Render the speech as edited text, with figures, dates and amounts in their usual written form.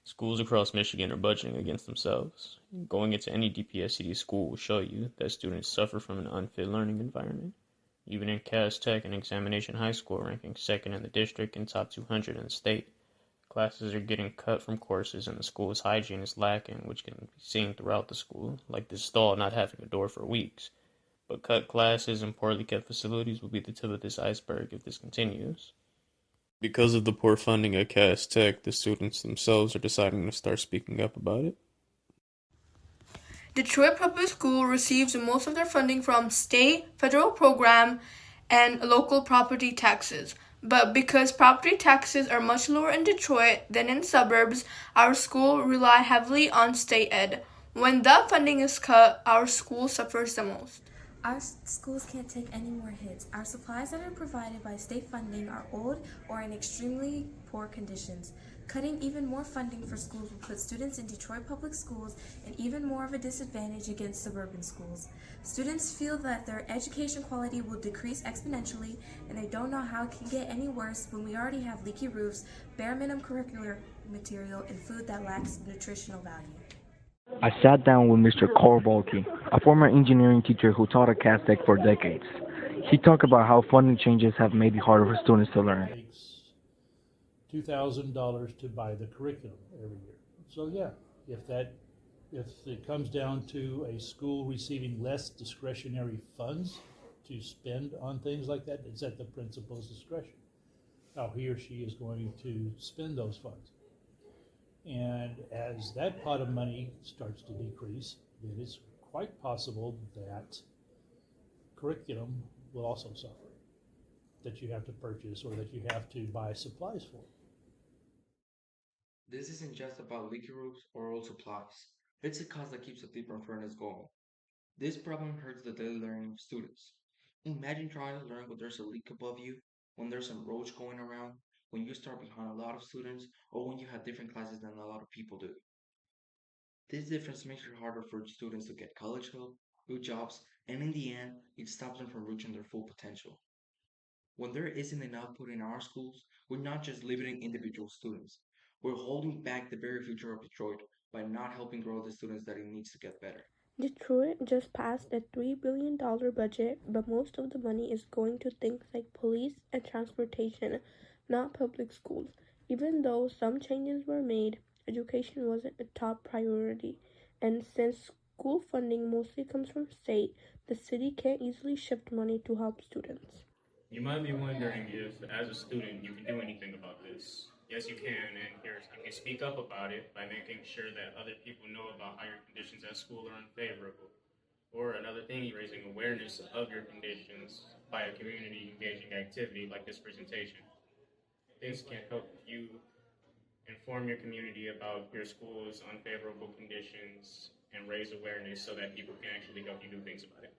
Schools across Michigan are budgeting against themselves. Going into any DPSCD school will show you that students suffer from an unfit learning environment. Even in Cass Tech and Examination High School ranking second in the district and top 200 in the state, classes are getting cut from courses and the school's hygiene is lacking, which can be seen throughout the school, like this stall not having a door for weeks. But cut classes and poorly kept facilities will be the tip of this iceberg if this continues. Because of the poor funding at Cass Tech, the students themselves are deciding to start speaking up about it. Detroit Public School receives most of their funding from state, federal program, and local property taxes. But because property taxes are much lower in Detroit than in suburbs, our school rely heavily on state ed. When that funding is cut, our school suffers the most. Our schools can't take any more hits. Our supplies that are provided by state funding are old or in extremely poor conditions. Cutting even more funding for schools will put students in Detroit public schools in even more of a disadvantage against suburban schools. Students feel that their education quality will decrease exponentially, and they don't know how it can get any worse when we already have leaky roofs, bare minimum curricular material, and food that lacks nutritional value. I sat down with Mr. Korbalki, a former engineering teacher who taught at Castech for decades. He talked about how funding changes have made it harder for students to learn. Takes $2,000 to buy the curriculum every year. So yeah, if that if it comes down to a school receiving less discretionary funds to spend on things like that, it's at the principal's discretion how he or she is going to spend those funds. And as that pot of money starts to decrease, then it's quite possible that curriculum will also suffer, that you have to purchase or that you have to buy supplies for. This isn't just about leaky roofs or old supplies. It's a cause that keeps the thief and furnace going. This problem hurts the daily learning of students. Imagine trying to learn when there's a leak above you, when there's some roach going around, when you start behind a lot of students, or when you have different classes than a lot of people do. This difference makes it harder for students to get college help, good jobs, and in the end, it stops them from reaching their full potential. When there isn't enough put in our schools, we're not just limiting individual students. We're holding back the very future of Detroit by not helping grow the students that it needs to get better. Detroit just passed a $3 billion budget, but most of the money is going to things like police and transportation, not public schools. Even though some changes were made, education wasn't a top priority. And since school funding mostly comes from state, the city can't easily shift money to help students. You might be wondering if, as a student, you can do anything about this. Yes, you can, and you can speak up about it by making sure that other people know about how your conditions at school are unfavorable. Or another thing, raising awareness of your conditions by a community engaging activity like this presentation. This can help you inform your community about your school's unfavorable conditions and raise awareness so that people can actually help you do things about it.